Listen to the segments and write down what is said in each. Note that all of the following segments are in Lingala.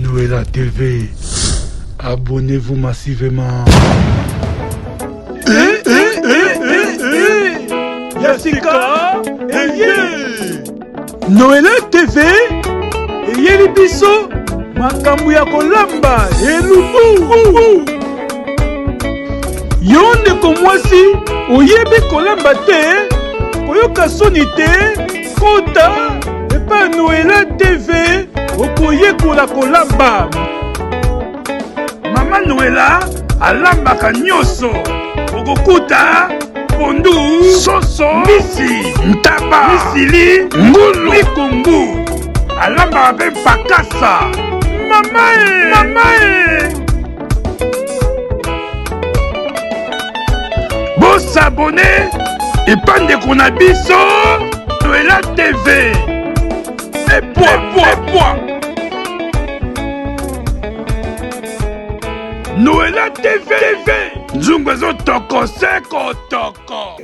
Noëlla TV. Abonnez-vous massivement. Yassika Noëlla TV eyeli biso makambo ya kolamba elubu. Yo ndeko mwasi oyebi kolamba te, koyoka soni te, kota epa Noëlla TV okoyekola kolamba. Mama Noëlla alambaka nyonso, okokuta pondu, soso, misi, ntaba, misili, ngulu, mikungu. Alambaka mpe pakasa. Mama e bosabone epandeko na biso Noëlla TV. Noëlla TV. Nzungu ezotoko seko toko.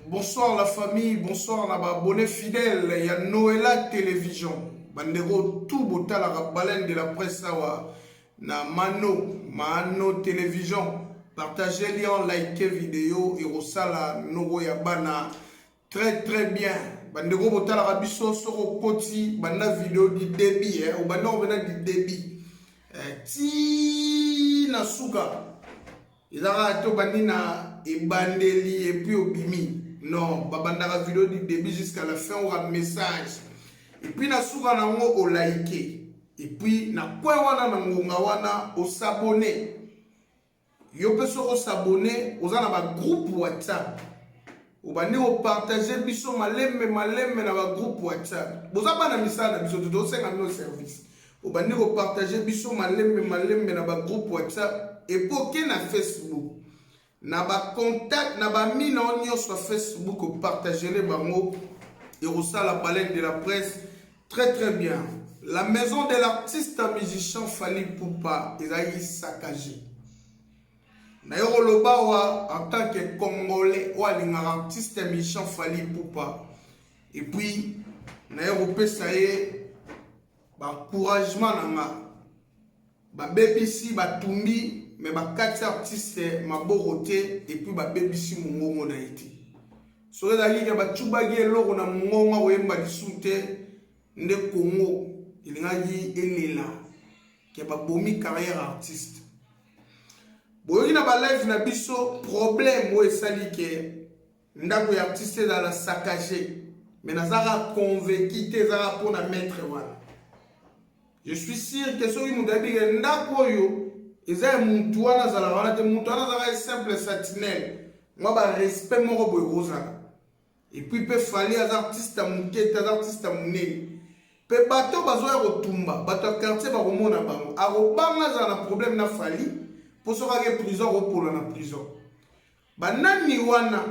Bonsoir la famille, bonsoir la abonnés fidèles. Il y a Noëlla Télévision. Bandero tout botala la baleine de la presse sawa na Mano Télévision. Partagez le lien, likez vidéo et rosala nogo ya bana très bien. Bandero botala la biso soro koti banda vidéo di débit ou banda obena di débit. Ti na suka. Izara to bandina ebandeli et puis obimi. Non, babanda vidéo di débit jusqu'à la fin ou un message. Et puis na suka na ngo o like. Et puis na kwa wana na ngonga wana o s'abonner. Yo peut se s'abonner aux na ba groupe WhatsApp. Ou bani o partager biso maleme na ba groupe WhatsApp. Boza bana misala biso to senga no service. Ou bani o partager biso maleme na ba groupe WhatsApp et pour que na Facebook. Na ba contact na ba mina onyo sur Facebook ou partager les bango et aussi la baleine de la presse très bien. La maison de l'artiste musicien Fally Ipupa est saccagée. Nayo lobawa en tant que Congolais ou un artiste musicien Fally Ipupa. Et puis nayo pesa ye ba encouragement nanga. Ba BBC ba tumbi mais ba quatre artistes maboroté et puis ba BBC mongongo na été. So la ligue ba tubagi eloko na mongongo oyemba disute nde Congo ilingaji elela ke ba bomi carrière artiste. Boyi na ba live na biso problème o esali ke ndako ya artiste dans la saccagé mais nazara convaincu te zara pour na mettre wana. Je suis sûr que so imudabi ndako yo eza muntu wana zala wana te muntu wana zala simple satinel. Moi ba respect moko boy rozana. Et puis peut falloir les artistes à monter, les artistes à monter. Peut bateau bazoya rotumba, bateau quartier ba romona bango. A robanga za na problème na fali, pour se faire prison pour la prison. Banani wana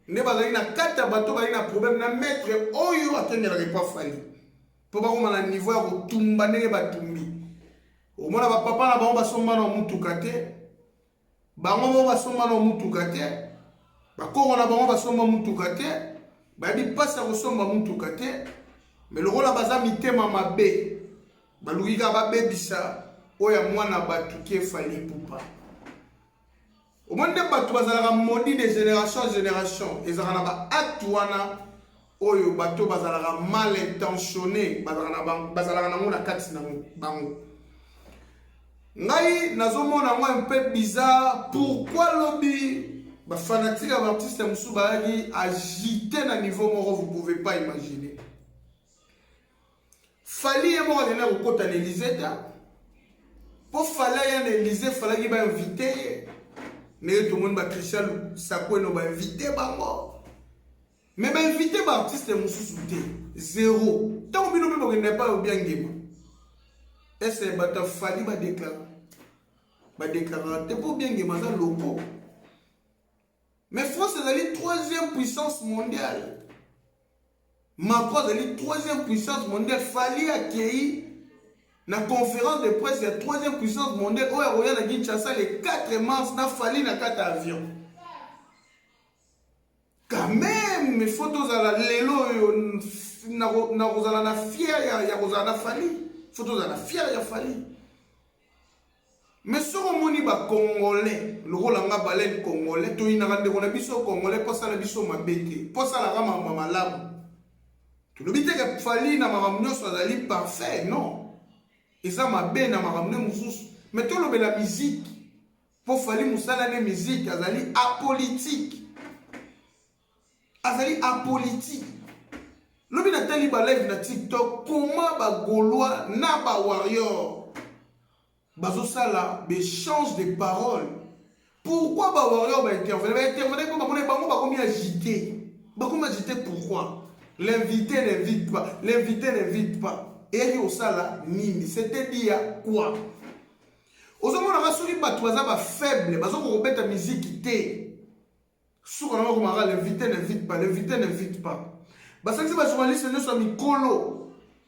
ne bazali na kata bateau bazali na problème na maître oyo atengela pas fali. Pour ba romana niveau ya rotumba ne batumbi. Au mona ba papa na bango basomba na mutuka te. Bango basomba na mutuka te. Ba korona bango basomba mutuka te. Babi passe à ressemble mutuka te mais le rôle baza mitema mabe balugika babe bisa oya mwana batuke Fally Ipupa au monde batu bazala modi de génération en génération ezala na ba acte wana oyo bato bazala mal intentionné bazala na ngona kati na bango ngai nazomona moi un peu bizarre pourquoi lobby ba fanatique à l'artiste Moussouba qui agité na niveau moro vous pouvez pas imaginer. Fally est mort à au côté d'Élysée pour Fally à l'Élysée Fally qui va inviter mais tout le monde va Christian Sakwe no va inviter bango mais va inviter ba artiste Moussou zéro tant que nous n'est pas bien game est-ce que ba Fally va déclarer pour bien game ça loco. Mais France est la troisième puissance mondiale. Macron est la troisième puissance mondiale. Fally accueilli la conférence de presse de la troisième puissance mondiale. Où est Royal Kinshasa le 4 mars n'a Fally na 4 avions. Quand même, mes photos à la lelo na fière ya Fally. Photos à la fière ya Fally. mais soko moni ba congolais lokola nga baleine congolais to inaka ndeko na biso congolais posala biso mabete posala kama malamu tolobi te ke fali na makambo nyonso azali parfait non eza mabe na makambo mosusu mais tolobela musique po fali mosala ne musique azali apolitique lobi natali ba live na TikTok comment ba gaulois na ba warrior bazosala échange de paroles. Pourquoi ba warrior ba intervenir pour ba bango ba komi agité. Ba komi agité pourquoi? L'invité n'invite pas, Et au sala nini, c'était dit à quoi? Ozomona ba soki bato baza ba faible, bazo ko beta musique té. Soki na ko l'invité n'invite pas. Ba saksi ba journaliste ne so mikolo.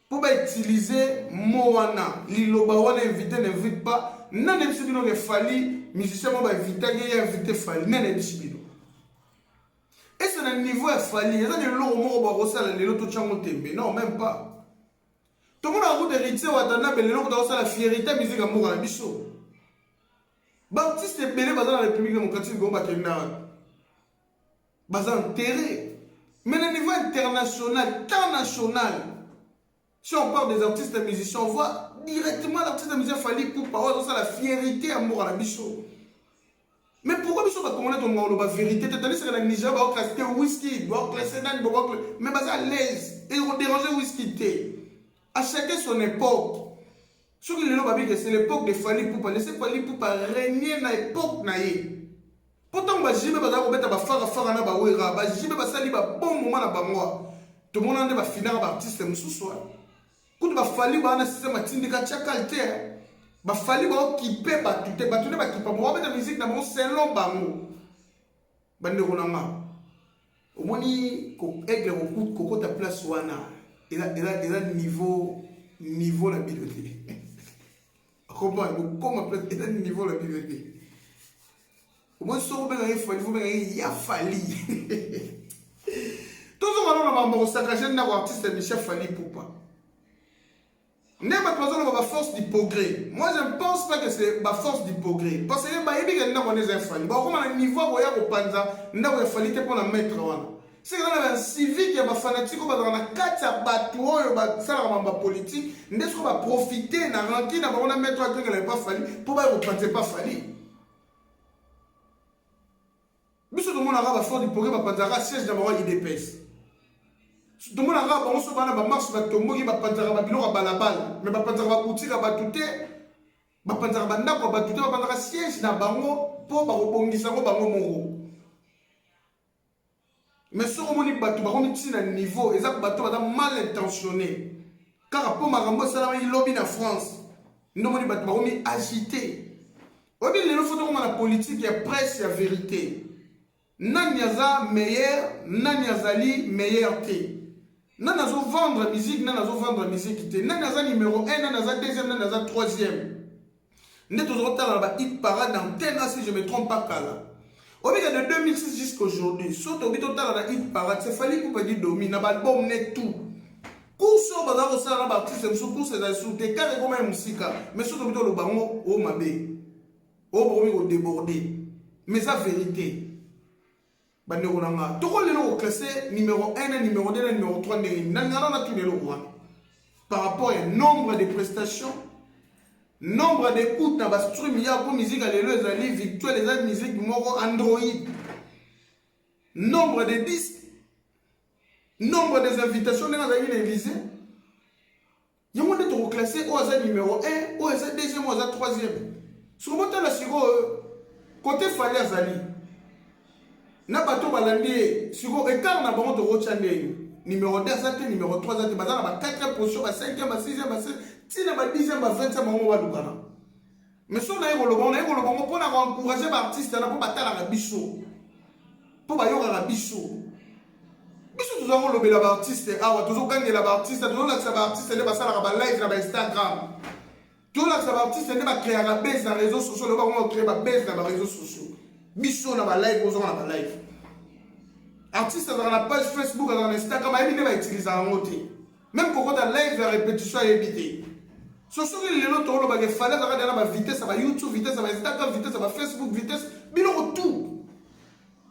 Pour utiliser Moana, Liloba wana invité n'invite pas, n'a pas de que Fali, musicien va inviter, il y a invité Fali, n'a pas de. Et c'est un niveau à Fali, il y a des lots au Barossa, les lots de tembe, non, même pas. Tout le monde a route héritier ou attendant, mais les lots de la fierté musique à Moura, Bichot. Baptiste est belé dans la République démocratique, Gomba Kenda. Bazan enterré. Mais le niveau international, tant national. Si on parle des artistes et musiciens, on voit directement l'artiste et musicien Fali Poupa, ça la fierté à mort à la bichot. Mais pourquoi bichot va commander ton nom la vérité? Tu as dit que le Niger va classer whisky, va classer dans mais va à l'aise et on déranger whisky thé. À chacun son époque. Ce que les gens c'est l'époque de Fali Poupa. Laissez Fali Poupa régner dans l'époque naïe. Pourtant, je vais faire un bawera, je vais sali bon moment à moi. Tout le monde va finir artiste et soir. Quand il va falloir que un système de qualité, il va falloir qu'il paie tout la musique dans mon salon bango. Bande ronama. Au moins ni aigle au coco ta place wana. Il a niveau la bibliothèque. Comment il a niveau la bibliothèque. Au moins sur ben il a fallu. Tout le monde a un sacré d'un artiste Michel Fali Poupa. N'est pas la force du progrès. Moi, je ne pense pas que c'est la force du progrès. Parce que il y a des Fali. Comment le niveau où il y a au Panza, il y a Fali pour la mettre. C'est quand même un civique, il y a des fanatiques, il y a 4 bateaux, il y a des politiques. N'est-ce qu'on va profiter d'un ranking, on va mettre un truc qui n'est pas Fali pour ne pas Fali. Mais tout le monde a la force du progrès, il y a un siège d'abord IDPS. Tout le monde a un siège d'abord marche, il y a un bilon à balabal, mais il y a un boutique à batouté, il y a un siège d'abord pour rebondir au bango. Mais si on dit que un niveau, ils ont mal intentionné. Car pour Marambo, ça a lobby en France. Nous avons dit agité. On dit que faut que la politique est presse et vérité. Nanyaza meilleur, Nanyazali meilleur té. Nanazo vendre musique, Nanazo vendre musique té. Nanyaza numéro 1, Nanaza deuxième, Nanaza troisième. Nous avons dit hit parade dans tel si je ne me trompe pas. Au milieu de 2006 jusqu'à aujourd'hui, surtout au total dans la hit parade, c'est Fali Poupa qui domine, n'a pas bon net tout. Course au bazar au salon d'artiste, c'est course des sous des carrés comme un musica, mais surtout au bango au mabé, au bruit au débordé. Mais sa vérité, bande onanga, tout le monde classé numéro 1, numéro 2, numéro 3, n'angana tous les lois. Par rapport au nombre de prestations. Nombre d'écoutes dans la stream, il y a pour musique à les victoire les musiques moro Android. Nombre de disques, nombre des invitations dans la télévision. Il y a des gens classés au hasard numéro 1, au hasard deuxième, au hasard troisième. Sur le la siro côté Fali Azali. Na bato balandi siro écart na bango de Rochande. Numéro 2, numéro 3, ça bazar na 4e position, 5e, 6e, si na 10e, 20e, on va nous. Mais si on a eu le bon, pour encourager l'artiste, pour battre la bichot. Pour bailler la bichot. Bichot, nous avons le l'artiste, toujours gagner l'artiste, toujours l'accès à l'artiste, il va faire la live sur Instagram. Toujours l'accès à l'artiste, il va créer la baisse dans les réseaux sociaux, il va créer la baisse dans les réseaux sociaux. Bichot, on a la live, on a la live. Artiste dans la page Facebook, dans Instagram, il va utiliser un mot. Même pour quand la live, la répétition est évitée. soki lelo toloba ke fallait kaka dana ba vitesse ba YouTube vitesse ba Instagram vitesse ba Facebook vitesse biloko tout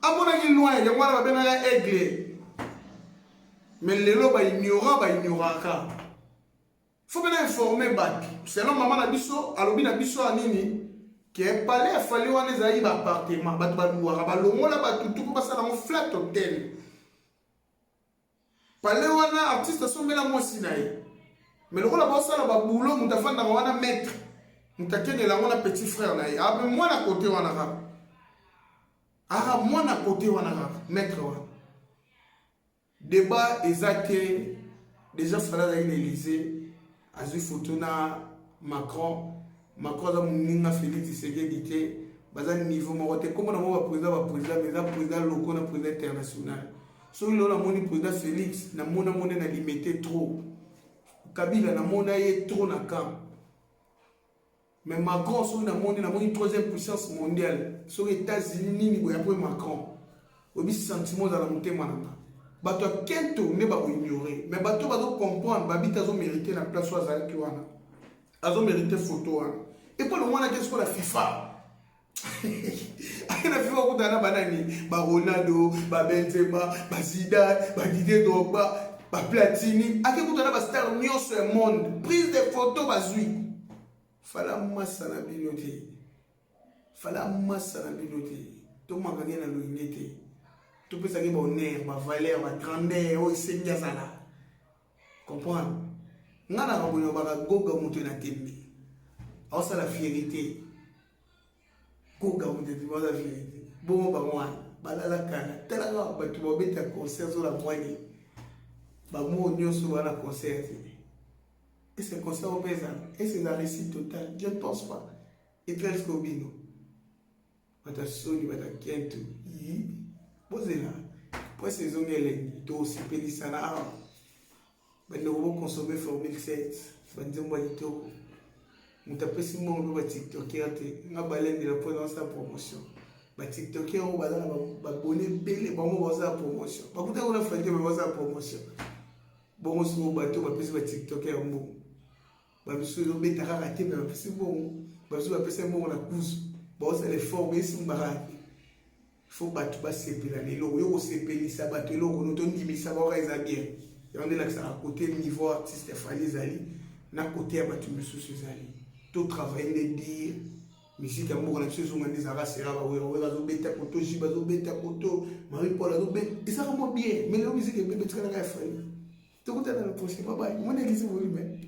amonaki loin yango wana babengaka aigle mais lelo ba ignoraka faut bien informer bato selon maman na biso alobi na biso anini ke palais afali wana ezali ba appartement bato baluwaka balongola bato tout po basala ngo flat hotel palais wana artiste asombela mwasi na ye mais lokola bosala babulo mutu afandaka wana maître mutu akengelango na petit frère na ye ape mwana kote wana kaka mwana kote wana kaka maître wana débat eza te déjà fala azali na Élysée azwi photo na Macron aza moninga Félix Tshisekedi te baza niveau moko te kombo na mo baprésident mais eza président loko na président international soki lelo namoni président Félix namoni na limité trop Kabila namona ye trop na camp mais Macron soki namoni troisième puissance mondiale soki États-Unis nini boya après Macron obi sentiment za la motema nanga bato kento ne ba ignorer mais bato bazo comprendre babita zo mériter la place oa zalaki wana azo mériter photo wana et pour le moment qu'est-ce qu'on a FIFA na FIFA kutana banani ba Ronaldo ba Benzema ba Zidane ba Didier Drogba ba Platini akekutana ba star nyonso ya monde prise de photos bazui fala masala bilote to mangani na loinete to pesa ke ba honneur ba valeur ba grandeur o isengi azala comprendre ngana ka boyo ba goga mutu na tembe awsa la fierté goga mutu ba la fierté bon ba mwana balala kana tala ba tu ba beta concert sur la moitié ba mo nyonso wana concert et ce concert au pesa et c'est la réussite totale je ne pense pas et très scobino bata soni bata kento yi bozela pour saison ngele to aussi pelisana bande ko consommer formule 7 bande mo yito mutapesi mo ba TikToker te ngabalende la pour sa promotion ba TikToker o bazana ba bonne belle ba mo ba sa promotion ba kuta ko na fête ba sa promotion bon so ba to ba pesi ba TikToker mo ba biso zo beta ka te ba pesi bon ba biso ba pesi mo na couche ba ça les formes ici mbara faut battre ba sepela lelo yo ko sepelisa bato lelo ko to ndimisa ba ka eza bien yande la ça à côté niveau artiste fali zali na côté ya bato misusu zali to travailler les dire musique ya moko na biso zo ngandi za sera ba we zo beta koto jiba zo beta koto Marie Paul zo beta ça vraiment bien mais la musique est bête kana ka fali to kota na prochain bye bye mon église volume